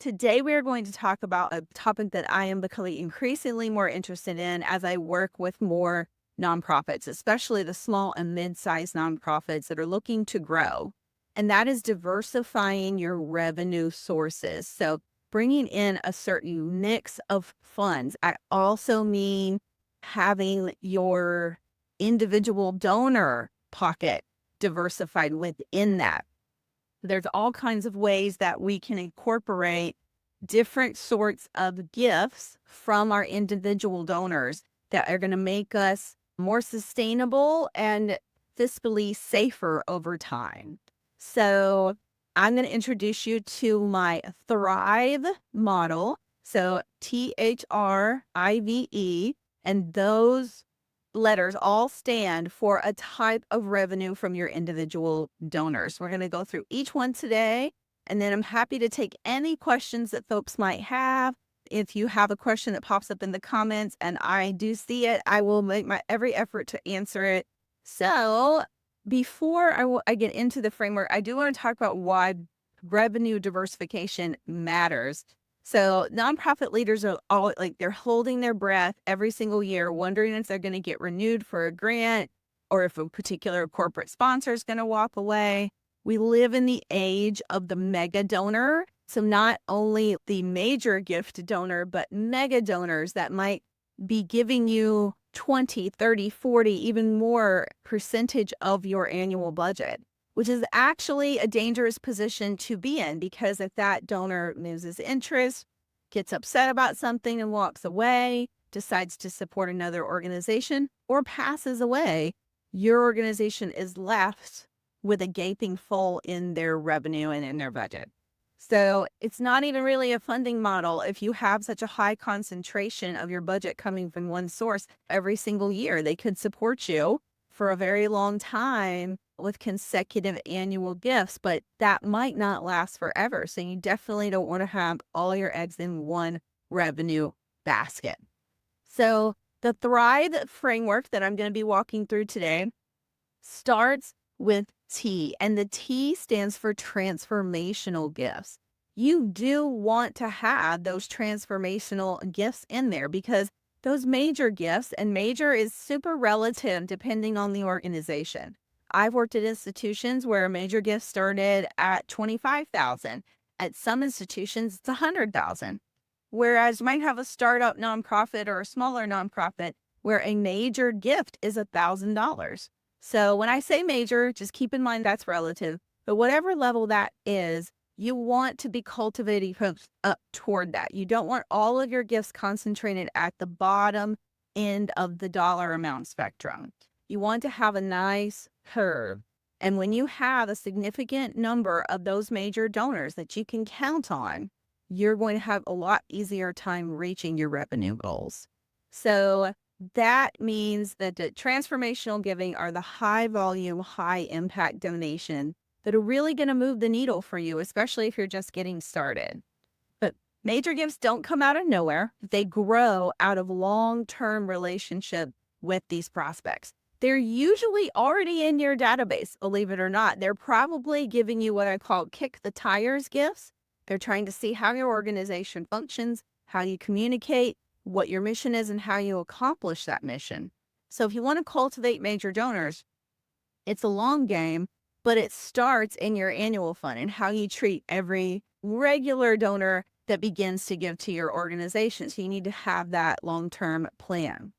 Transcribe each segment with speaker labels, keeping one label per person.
Speaker 1: Today, we are going to talk about a topic that I am becoming increasingly more interested in as I work with more nonprofits, especially the small and mid-sized nonprofits that are looking to grow. And that is diversifying your revenue sources. So bringing in a certain mix of funds. I also mean having your individual donor pocket diversified within that. There's all kinds of ways that we can incorporate different sorts of gifts from our individual donors that are going to make us more sustainable and fiscally safer over time. So I'm going to introduce you to my Thrive model. So THRIVE, and those letters all stand for a type of revenue from your individual donors. We're going to go through each one today, and then I'm happy to take any questions that folks might have. If you have a question that pops up in the comments and I do see it, I will make my every effort to answer it. So before I get into the framework, I do want to talk about why revenue diversification matters. So nonprofit leaders are all like, they're holding their breath every single year, wondering if they're going to get renewed for a grant or if a particular corporate sponsor is going to walk away. We live in the age of the mega donor. So not only the major gift donor, but mega donors that might be giving you 20, 30, 40, even more percentage of your annual budget, which is actually a dangerous position to be in, because if that donor loses interest, gets upset about something and walks away, decides to support another organization, or passes away, your organization is left with a gaping hole in their revenue and in their budget. So it's not even really a funding model if you have such a high concentration of your budget coming from one source every single year. They could support you for a very long time with consecutive annual gifts, but that might not last forever. So you definitely don't want to have all your eggs in one revenue basket. So the Thrive framework that I'm going to be walking through today starts with T, and the T stands for transformational gifts. You do want to have those transformational gifts in there, because those major gifts, and major is super relative depending on the organization. I've worked at institutions where a major gift started at $25,000. At some institutions, it's $100,000. Whereas you might have a startup nonprofit or a smaller nonprofit where a major gift is $1,000. So when I say major, just keep in mind that's relative. But whatever level that is, you want to be cultivating folks up toward that. You don't want all of your gifts concentrated at the bottom end of the dollar amount spectrum. You want to have a nice curve. And when you have a significant number of those major donors that you can count on, you're going to have a lot easier time reaching your revenue goals. So that means that the transformational giving are the high volume, high impact donation that are really going to move the needle for you, especially if you're just getting started. But major gifts don't come out of nowhere. They grow out of long-term relationship with these prospects. They're usually already in your database, believe it or not. They're probably giving you what I call kick the tires gifts. They're trying to see how your organization functions, how you communicate, what your mission is, and how you accomplish that mission. So if you want to cultivate major donors, it's a long game, but it starts in your annual fund and how you treat every regular donor that begins to give to your organization. So you need to have that long-term plan.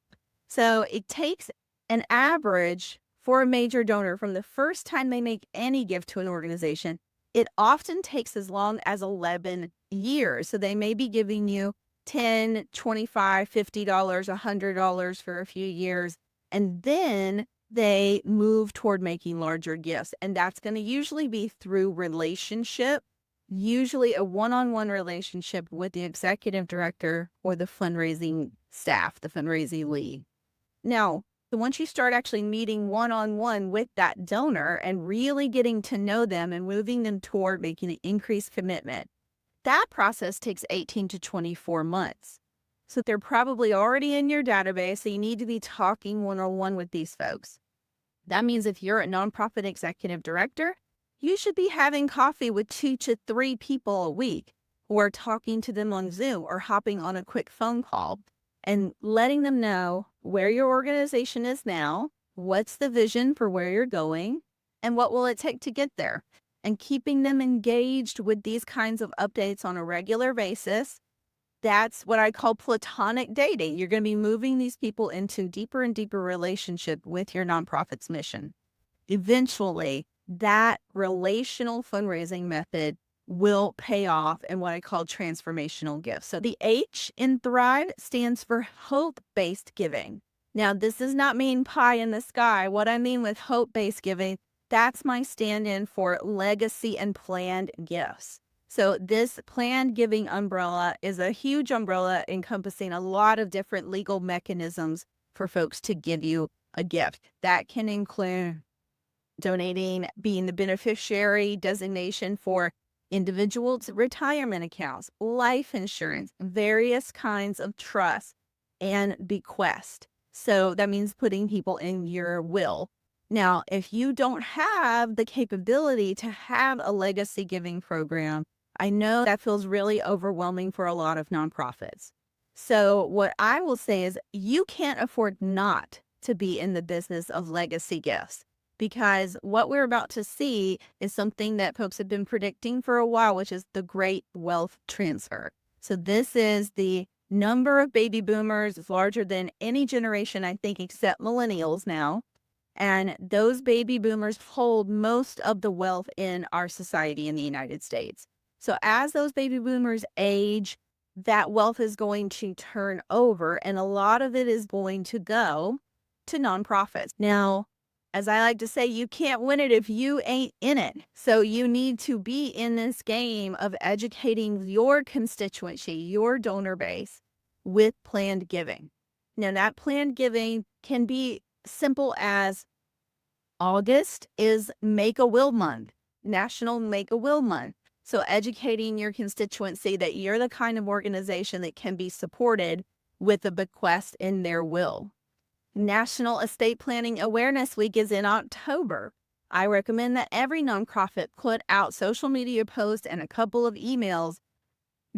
Speaker 1: So it takes an average for a major donor from the first time they make any gift to an organization. It often takes as long as 11 years. So they may be giving you $10, $25, $50, $100 for a few years, and then they move toward making larger gifts. And that's going to usually be through relationship, usually a one-on-one relationship with the executive director or the fundraising staff, the fundraising lead. Now, once you start actually meeting one-on-one with that donor and really getting to know them and moving them toward making an increased commitment, that process takes 18 to 24 months. So they're probably already in your database, so you need to be talking one-on-one with these folks. That means if you're a nonprofit executive director, you should be having coffee with 2 to 3 people a week. or talking to them on Zoom or hopping on a quick phone call and letting them know where your organization is now, what's the vision for where you're going, and what will it take to get there. And keeping them engaged with these kinds of updates on a regular basis. That's what I call platonic dating. You're going to be moving these people into deeper and deeper relationship with your nonprofit's mission. Eventually, that relational fundraising method will pay off in what I call transformational gifts. So the H in Thrive stands for hope-based giving. Now, this does not mean pie in the sky. What I mean with hope-based giving, that's my stand-in for legacy and planned gifts. So this planned giving umbrella is a huge umbrella encompassing a lot of different legal mechanisms for folks to give you a gift. That can include donating, being the beneficiary designation for individuals' retirement accounts, life insurance, various kinds of trust, and bequest. So that means putting people in your will. Now, if you don't have the capability to have a legacy giving program, I know that feels really overwhelming for a lot of nonprofits. So what I will say is you can't afford not to be in the business of legacy gifts, because what we're about to see is something that folks have been predicting for a while, which is the great wealth transfer. So this is the number of baby boomers is larger than any generation, I think, except millennials now. And those baby boomers hold most of the wealth in our society in the United States. So as those baby boomers age, that wealth is going to turn over, and a lot of it is going to go to nonprofits. Now, as I like to say, you can't win it if you ain't in it. So you need to be in this game of educating your constituency, your donor base, with planned giving. Now, that planned giving can be simple as August is Make a Will Month, National Make a Will Month. So educating your constituency that you're the kind of organization that can be supported with a bequest in their will. National Estate Planning Awareness Week is in October. I recommend that every nonprofit put out social media posts and a couple of emails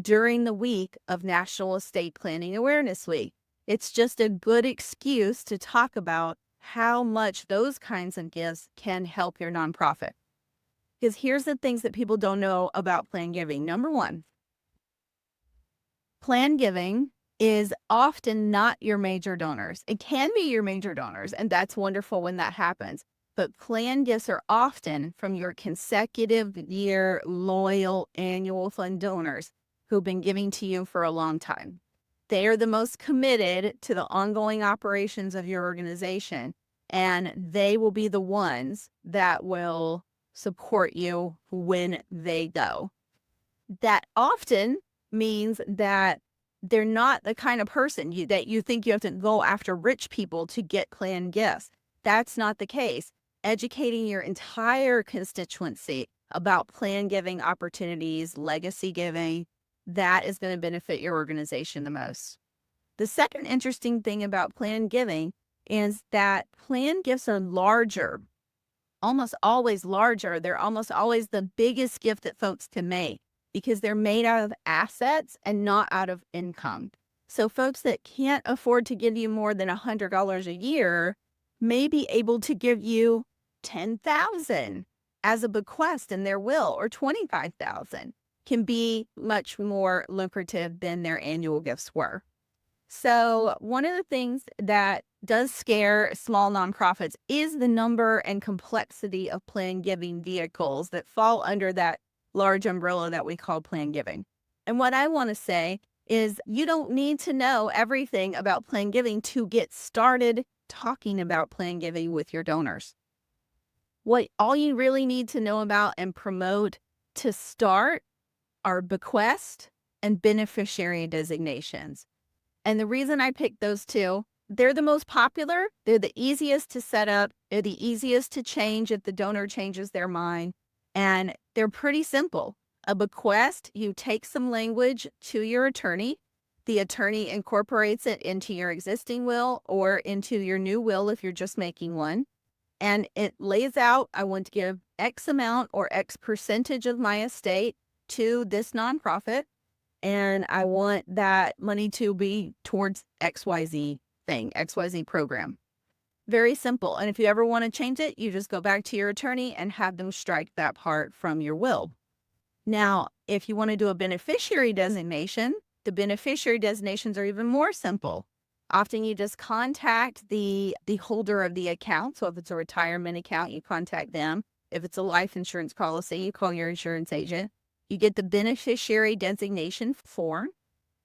Speaker 1: during the week of National Estate Planning Awareness Week. It's just a good excuse to talk about how much those kinds of gifts can help your nonprofit. Because here's the things that people don't know about planned giving. Number one, planned giving is often not your major donors. It can be your major donors, and that's wonderful when that happens. But planned gifts are often from your consecutive year loyal annual fund donors who've been giving to you for a long time. They are the most committed to the ongoing operations of your organization, and they will be the ones that will support you when they go. That often means that they're not the kind of person that you think you have to go after rich people to get planned gifts. That's not the case. Educating your entire constituency about planned giving opportunities, legacy giving, that is going to benefit your organization the most. The second interesting thing about planned giving is that planned gifts are larger, almost always larger. They're almost always the biggest gift that folks can make because they're made out of assets and not out of income. So folks that can't afford to give you more than $100 a year may be able to give you $10,000 as a bequest in their will, or $25,000 can be much more lucrative than their annual gifts were. So one of the things that does scare small nonprofits is the number and complexity of planned giving vehicles that fall under that large umbrella that we call planned giving. And what I want to say is you don't need to know everything about planned giving to get started talking about planned giving with your donors. All you really need to know about and promote to start are bequest and beneficiary designations. And the reason I picked those two, they're the most popular, they're the easiest to set up, they're the easiest to change if the donor changes their mind, and they're pretty simple. A bequest, you take some language to your attorney. The attorney incorporates it into your existing will or into your new will if you're just making one. And it lays out, I want to give X amount or X percentage of my estate to this nonprofit. and I want that money to be towards XYZ thing, XYZ program. Very simple. And if you ever want to change it, you just go back to your attorney and have them strike that part from your will. Now, if you want to do a beneficiary designation, the beneficiary designations are even more simple. Often you just contact the holder of the account. So if it's a retirement account, you contact them. If it's a life insurance policy, you call your insurance agent. You get the beneficiary designation form,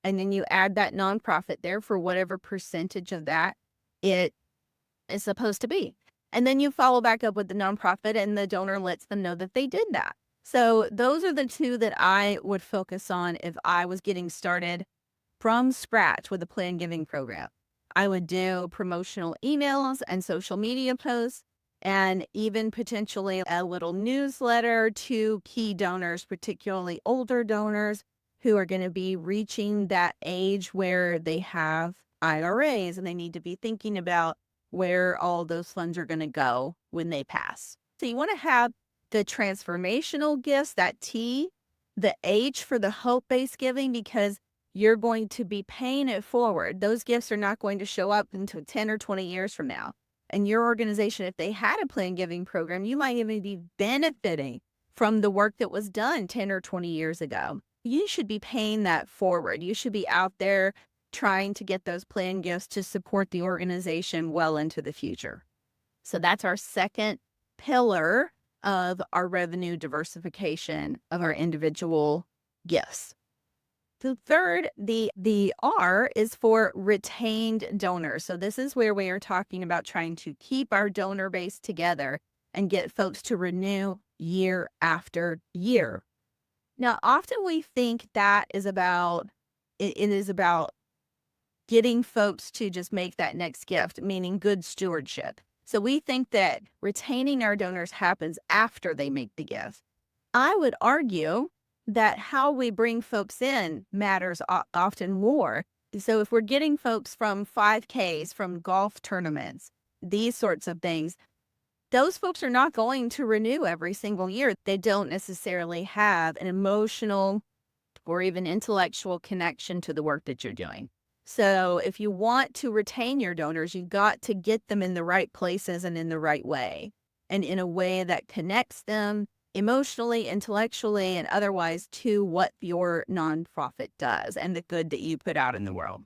Speaker 1: and then you add that nonprofit there for whatever percentage of that it is supposed to be. And then you follow back up with the nonprofit, and the donor lets them know that they did that. So those are the two that I would focus on if I was getting started from scratch with a plan giving program. I would do promotional emails and social media posts, and even potentially a little newsletter to key donors, particularly older donors who are going to be reaching that age where they have IRAs and they need to be thinking about where all those funds are going to go when they pass. So you want to have the transformational gifts, that T, the H for the hope-based giving, because you're going to be paying it forward. Those gifts are not going to show up until 10 or 20 years from now. And your organization, if they had a plan giving program, you might even be benefiting from the work that was done 10 or 20 years ago. You should be paying that forward. You should be out there trying to get those plan gifts to support the organization well into the future. So that's our second pillar of our revenue diversification of our individual gifts. The third, the R is for retained donors. So this is where we are talking about trying to keep our donor base together and get folks to renew year after year. Now, often we think that is about, it is about getting folks to just make that next gift, meaning good stewardship. So we think that retaining our donors happens after they make the gift. I would argue that how we bring folks in matters often more. So if we're getting folks from 5Ks, from golf tournaments, these sorts of things, those folks are not going to renew every single year. They don't necessarily have an emotional or even intellectual connection to the work that you're doing. So if you want to retain your donors, you've got to get them in the right places and in the right way, and in a way that connects them emotionally, intellectually, and otherwise to what your nonprofit does and the good that you put out in the world.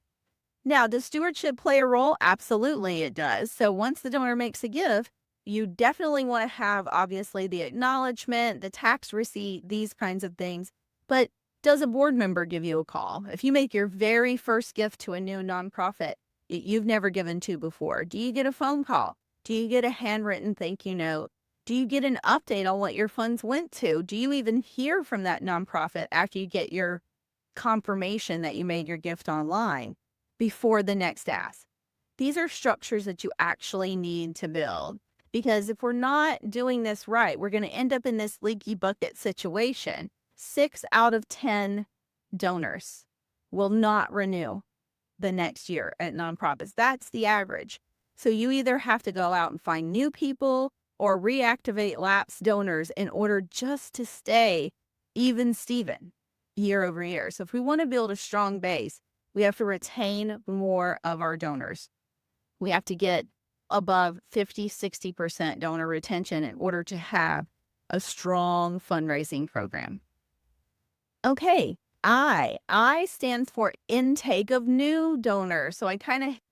Speaker 1: Now, does stewardship play a role? Absolutely, it does. So once the donor makes a gift, you definitely want to have, obviously, the acknowledgement, the tax receipt, these kinds of things. But does a board member give you a call? If you make your very first gift to a new nonprofit you've never given to before, do you get a phone call? Do you get a handwritten thank you note? Do you get an update on what your funds went to? Do you even hear from that nonprofit after you get your confirmation that you made your gift online before the next ask? These are structures that you actually need to build, because if we're not doing this right, we're going to end up in this leaky bucket situation. 6 out of 10 donors will not renew the next year at nonprofits. That's the average. So you either have to go out and find new people or reactivate lapsed donors in order just to stay even Steven year over year. So if we want to build a strong base, we have to retain more of our donors. We have to get above 50, 60% donor retention in order to have a strong fundraising program. Okay, I stands for intake of new donors. So I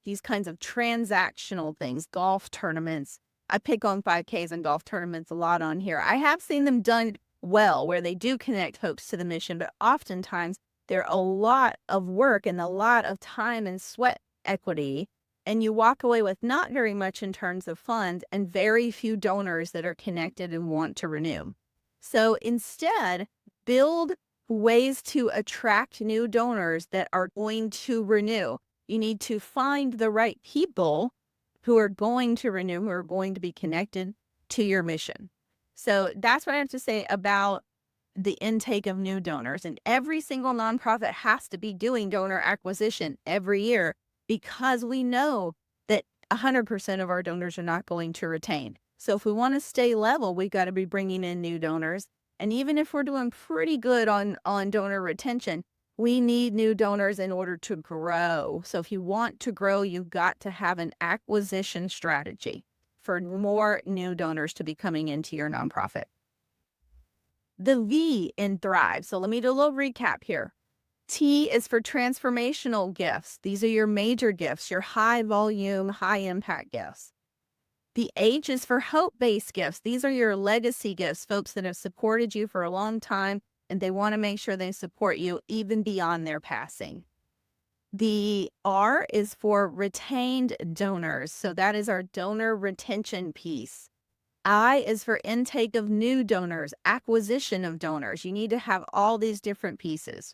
Speaker 1: these kinds of transactional things, golf tournaments. I pick on 5Ks and golf tournaments a lot on here. I have seen them done well where they do connect folks to the mission, but oftentimes they're a lot of work and a lot of time and sweat equity. And you walk away with not very much in terms of funds and very few donors that are connected and want to renew. So instead, build ways to attract new donors that are going to renew. You need to find the right people who are going to renew, who are going to be connected to your mission. So that's what I have to say about the intake of new donors. And every single nonprofit has to be doing donor acquisition every year, because we know that 100% of our donors are not going to retain. So if we want to stay level, we've got to be bringing in new donors. And even if we're doing pretty good on donor retention, We need new donors in order to grow. So if you want to grow, you've got to have an acquisition strategy for more new donors to be coming into your nonprofit. The V in Thrive. So let me do a little recap here. T is for transformational gifts. These are your major gifts, your high volume, high impact gifts. The H is for hope-based gifts. These are your legacy gifts, folks that have supported you for a long time, and they want to make sure they support you even beyond their passing. The R is for retained donors. So that is our donor retention piece. I is for intake of new donors, acquisition of donors. You need to have all these different pieces.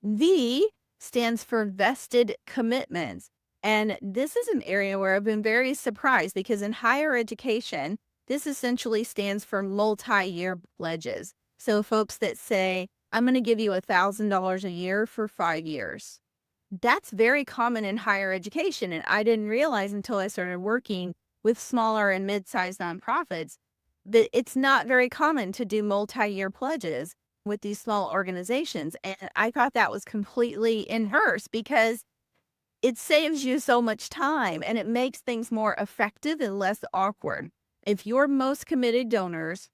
Speaker 1: V stands for vested commitments. And this is an area where I've been very surprised because in higher education, this essentially stands for multi-year pledges. So folks that say, I'm going to give you $1,000 a year for 5 years. That's very common in higher education. And I didn't realize until I started working with smaller and mid-sized nonprofits that it's not very common to do multi-year pledges with these small organizations. And I thought that was completely inverse because it saves you so much time and it makes things more effective and less awkward. If your most committed donors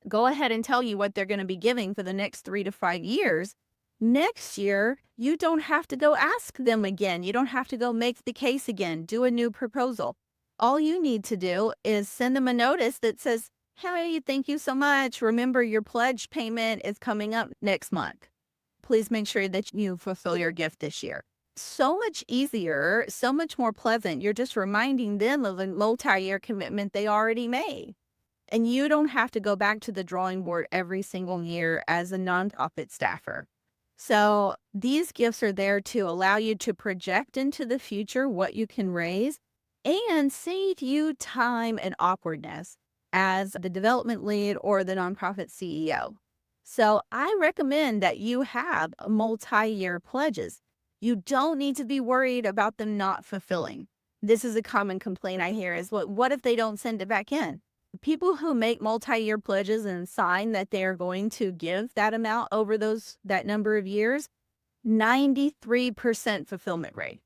Speaker 1: go ahead and tell you what they're going to be giving for the next 3 to 5 years, next year, you don't have to go ask them again. You don't have to go make the case again, do a new proposal. All you need to do is send them a notice that says, hey, thank you so much. Remember, your pledge payment is coming up next month. Please make sure that you fulfill your gift this year. So much easier, so much more pleasant. You're just reminding them of a multi-year commitment they already made. And you don't have to go back to the drawing board every single year as a nonprofit staffer. So these gifts are there to allow you to project into the future what you can raise and save you time and awkwardness as the development lead or the nonprofit CEO. So I recommend that you have multi-year pledges. You don't need to be worried about them not fulfilling. This is a common complaint I hear is what if they don't send it back in? People who make multi-year pledges and sign that they are going to give that amount over that number of years, 93% fulfillment rate.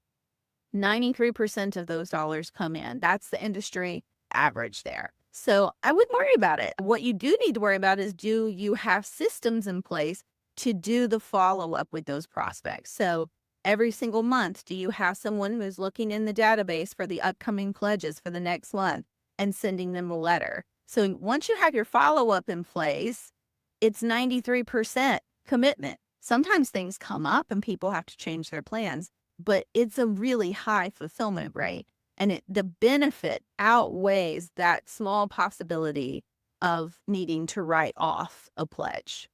Speaker 1: 93% of those dollars come in. That's the industry average there. So I wouldn't worry about it. What you do need to worry about is, do you have systems in place to do the follow-up with those prospects? So every single month, do you have someone who's looking in the database for the upcoming pledges for the next month and sending them a letter? So once you have your follow-up in place, it's 93% commitment. Sometimes things come up and people have to change their plans, but it's a really high fulfillment rate. And the benefit outweighs that small possibility of needing to write off a pledge.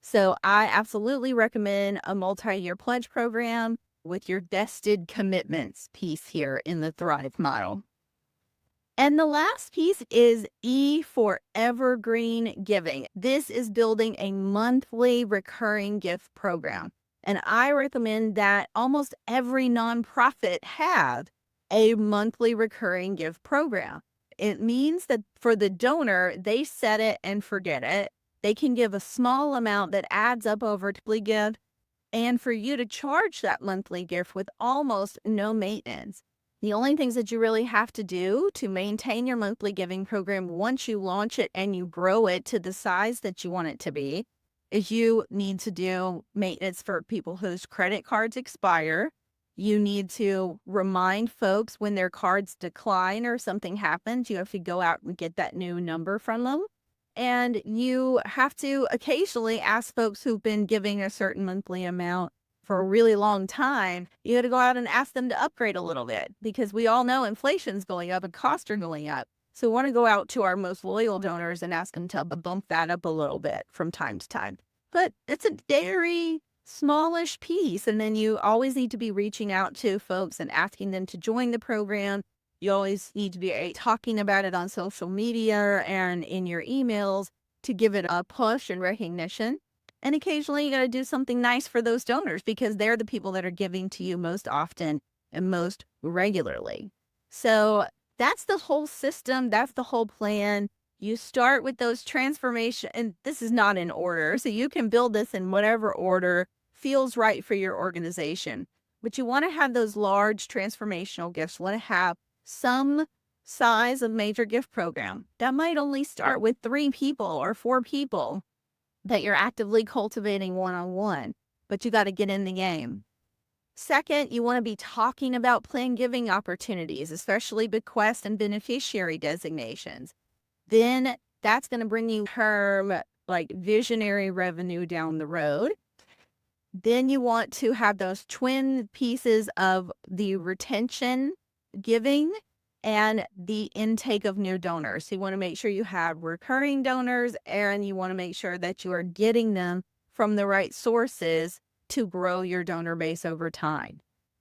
Speaker 1: So I absolutely recommend a multi-year pledge program with your vested commitments piece here in the Thrive model. And the last piece is E for Evergreen Giving. This is building a monthly recurring gift program. And I recommend that almost every nonprofit have a monthly recurring gift program. It means that for the donor, they set it and forget it. They can give a small amount that adds up over to monthly gift, and for you to charge that monthly gift with almost no maintenance. The only things that you really have to do to maintain your monthly giving program once you launch it and you grow it to the size that you want it to be is you need to do maintenance for people whose credit cards expire. You need to remind folks when their cards decline or something happens, you have to go out and get that new number from them. And you have to occasionally ask folks who've been giving a certain monthly amount for a really long time, you got to go out and ask them to upgrade a little bit because we all know inflation's going up and costs are going up. So we want to go out to our most loyal donors and ask them to bump that up a little bit from time to time. But it's a very smallish piece. And then you always need to be reaching out to folks and asking them to join the program. You always need to be talking about it on social media and in your emails to give it a push and recognition. And occasionally you got to do something nice for those donors because they're the people that are giving to you most often and most regularly. So that's the whole system. That's the whole plan. You start with those transformation, and this is not in order. So you can build this in whatever order feels right for your organization. But you want to have those large transformational gifts. You want to have some size of major gift program. That might only start with 3 people or 4 people that you're actively cultivating one-on-one, but you got to get in the game. Second, you want to be talking about plan giving opportunities, especially bequest and beneficiary designations. Then that's going to bring you term like visionary revenue down the road. Then you want to have those twin pieces of the retention giving and the intake of new donors. So you want to make sure you have recurring donors, and you want to make sure that you are getting them from the right sources to grow your donor base over time.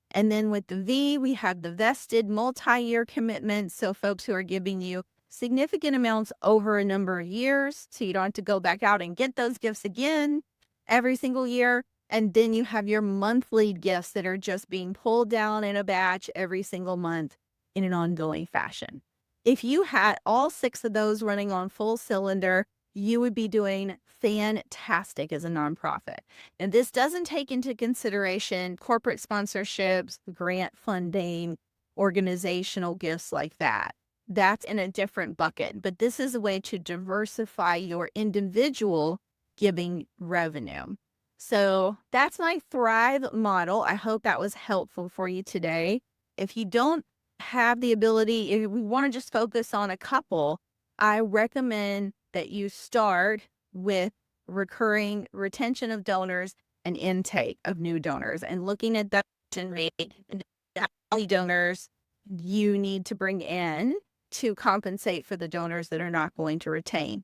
Speaker 1: And then with the V, we have the vested multi-year commitments. So folks who are giving you significant amounts over a number of years, so you don't have to go back out and get those gifts again every single year. And then you have your monthly gifts that are just being pulled down in a batch every single month in an ongoing fashion. If you had all 6 of those running on full cylinder, you would be doing fantastic as a nonprofit. And this doesn't take into consideration corporate sponsorships, grant funding, organizational gifts like that. That's in a different bucket. But this is a way to diversify your individual giving revenue. So that's my Thrive model. I hope that was helpful for you today. If you don't have the ability, if we want to just focus on a couple, I recommend that you start with recurring retention of donors and intake of new donors, and looking at that retention rate and how many donors you need to bring in to compensate for the donors that are not going to retain.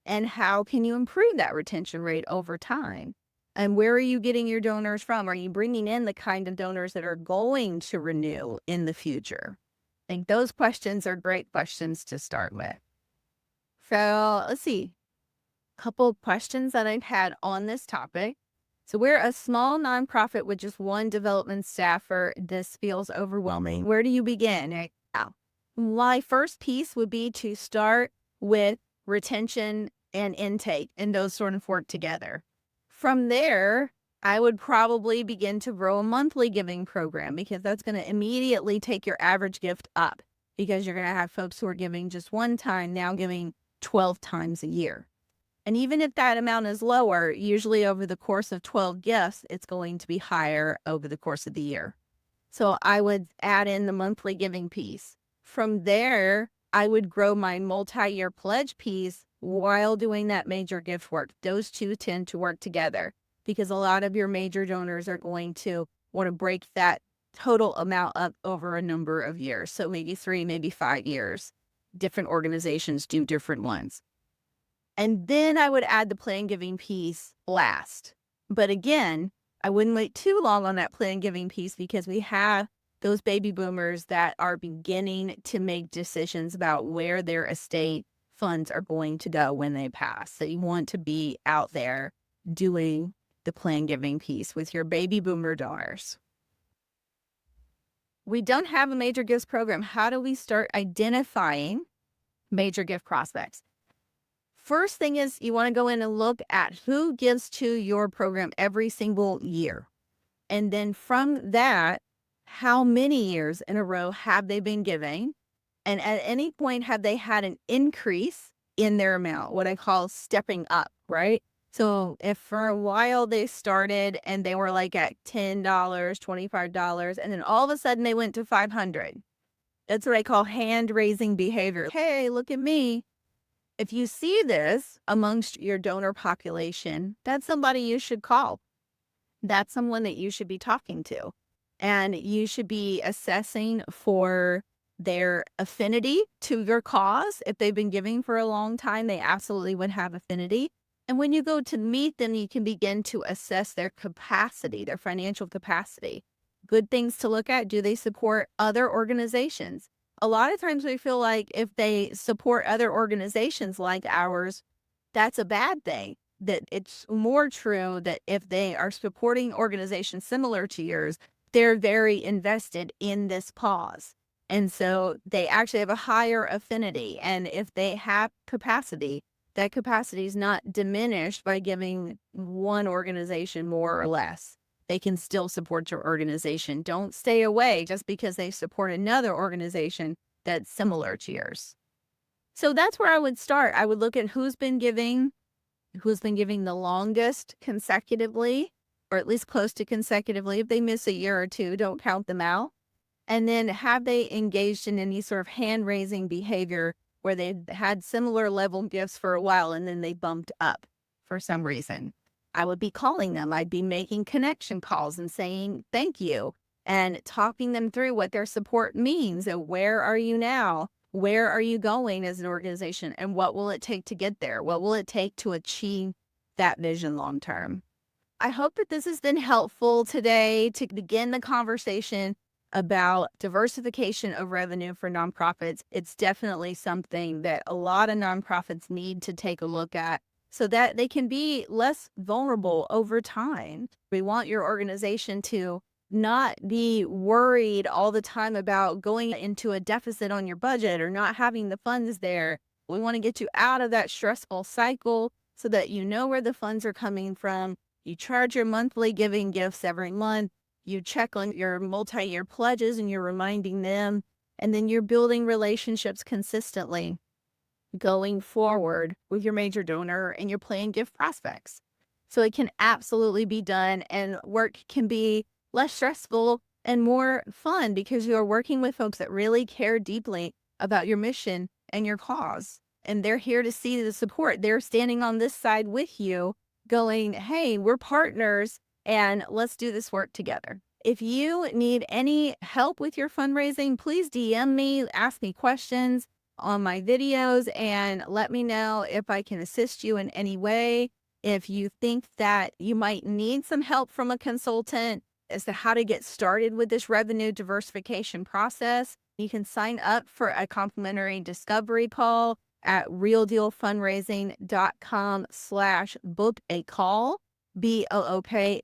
Speaker 1: And how can you improve that retention rate over time? And where are you getting your donors from? Are you bringing in the kind of donors that are going to renew in the future? I think those questions are great questions to start with. So let's see, a couple of questions that I've had on this topic. So we're a small nonprofit with just 1 development staffer. This feels overwhelming. Where do you begin? Now, my first piece would be to start with retention and intake, and those sort of work together. From there, I would probably begin to grow a monthly giving program, because that's going to immediately take your average gift up, because you're going to have folks who are giving just 1 time now giving 12 times a year. And even if that amount is lower, usually over the course of 12 gifts, it's going to be higher over the course of the year. So I would add in the monthly giving piece. From there, I would grow my multi-year pledge piece while doing that major gift work. Those two tend to work together, because a lot of your major donors are going to want to break that total amount up over a number of years. So maybe 3, maybe 5 years. Different organizations do different ones. And then I would add the plan giving piece last. But again, I wouldn't wait too long on that plan giving piece, because we have those baby boomers that are beginning to make decisions about where their estate funds are going to go when they pass. So you want to be out there doing the plan giving piece with your baby boomer donors. We don't have a major gifts program. How do we start identifying major gift prospects? First thing is, you want to go in and look at who gives to your program every single year. And then from that, how many years in a row have they been giving? And at any point, have they had an increase in their amount, what I call stepping up, right? So if for a while they started and they were like at $10, $25, and then all of a sudden they went to $500. That's what I call hand-raising behavior. Hey, look at me. If you see this amongst your donor population, that's somebody you should call. That's someone that you should be talking to. And you should be assessing for their affinity to your cause. If they've been giving for a long time, they absolutely would have affinity. And when you go to meet them, you can begin to assess their capacity, their financial capacity. Good things to look at: do they support other organizations? A lot of times we feel like if they support other organizations like ours, that's a bad thing. That it's more true that if they are supporting organizations similar to yours, they're very invested in this cause. And so they actually have a higher affinity. And if they have capacity, that capacity is not diminished by giving one organization more or less. they can still support your organization. Don't stay away just because they support another organization that's similar to yours. So that's where I would start. I would look at who's been giving the longest consecutively, or at least close to consecutively. If they miss a year or two, don't count them out. And then have they engaged in any sort of hand-raising behavior where they've had similar level gifts for a while and then they bumped up for some reason? I would be calling them. I'd be making connection calls and saying thank you and talking them through what their support means and where are you now? Where are you going as an organization? And what will it take to get there? What will it take to achieve that vision long term? I hope that this has been helpful today to begin the conversation about diversification of revenue for nonprofits. It's definitely something that a lot of nonprofits need to take a look at so that they can be less vulnerable over time. We want your organization to not be worried all the time about going into a deficit on your budget or not having the funds there. We want to get you out of that stressful cycle so that you know where the funds are coming from. You charge your monthly giving gifts every month. You check on your multi-year pledges and you're reminding them. And then you're building relationships consistently going forward with your major donor and your planned gift prospects. So it can absolutely be done, and work can be less stressful and more fun because you are working with folks that really care deeply about your mission and your cause. And they're here to see the support. They're standing on this side with you going, hey, we're partners and let's do this work together. If you need any help with your fundraising, please DM me, ask me questions on my videos, and let me know if I can assist you in any way. If you think that you might need some help from a consultant as to how to get started with this revenue diversification process, you can sign up for a complimentary discovery call at realdealfundraising.com/book a call, BOOKACALL.